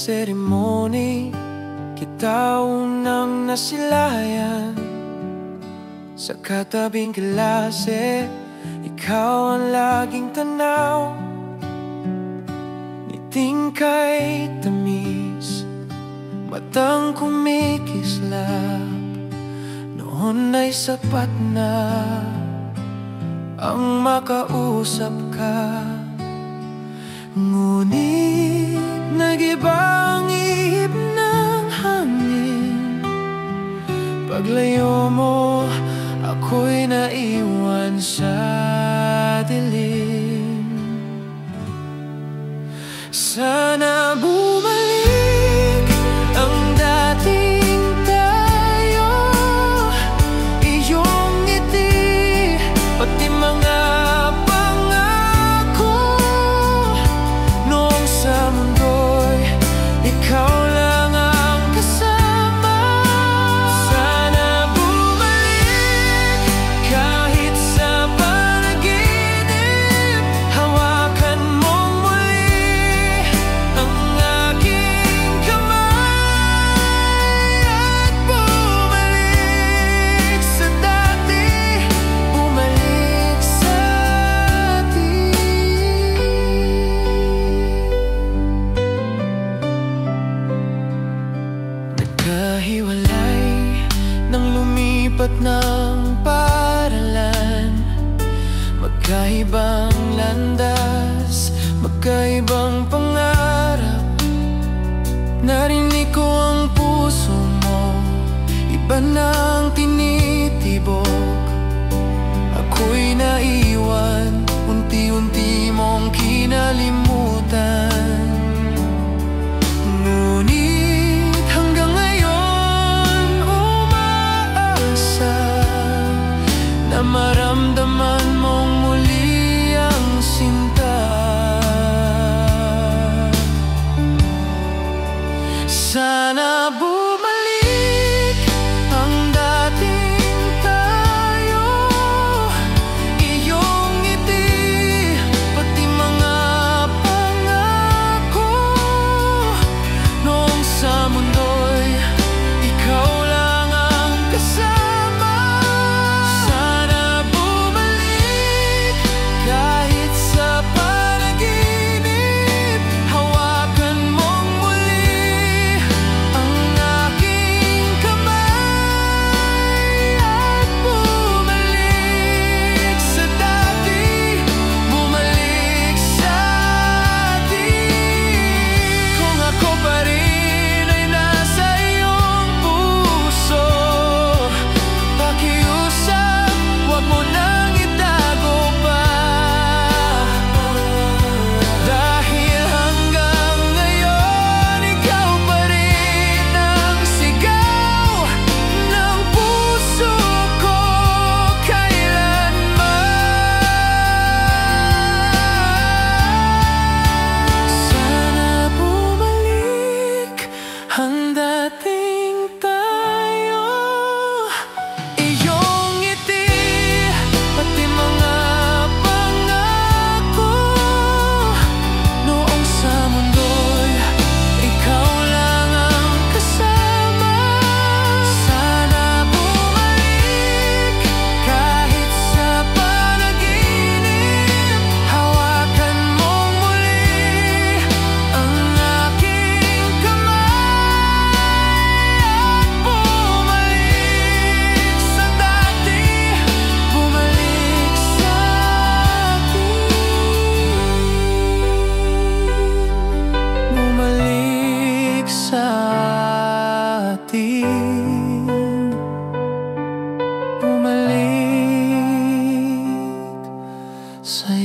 seremony, kita unang nasilayan. Sa katabing klase, ikaw ang laging tanaw. Ngiting kay tamis, matang kumikislap. Noon ay sapat na ang makausap ka. Ngunit nag-iba ang ihip ng hangin. Paglayo mo, ako'y naiwan sa dilim. Sana bumalik ang dating tayo, iyong ngiti, pati mga pangako. Noong sa mundo'y ikaw lang ang kasama. Sana bumalik kahit sa panaginip. Hawakan mong muli ang aking kamay at bumalik sa dati, bumalik sa atin. Nagkahiwalay nang lumipat ng paaralan. Magkaibang landas, magkaibang pangarap. Narinig ko ang puso mo, iba nang tinitibok. Ako'y naiwan, unti-unti mong kinalimutan. Ngunit hanggang ngayon umaasa na maramdaman mong muli ang sinta. Sana bumalik ang dating tayo, iyong ngiti, pati mga pangako. Noong sa mundo'y ikaw lang ang kasama. Sana bumalik kahit sa panaginip. Hawakan mong muli ang aking kamay at bumalik sa dati, bumalik sa atin. Kung ako pa rin ay nasa iyong puso, pakiusap, huwag mo nang itago pa. Dahil hanggang ngayon, ikaw pa rin ang sigaw ng puso ko kailanman. Sana bumalik ang dating tayo, iyong ngiti, pati mga pangako. Noong sa mundo'y ikaw lang ang kasama. Sana bumalik kahit sa panaginip. Hawakan mong muli ang aking kamay at bumalik sa dati, bumalik sa atin. Bumalik sa atin. Bumalik sa'yo.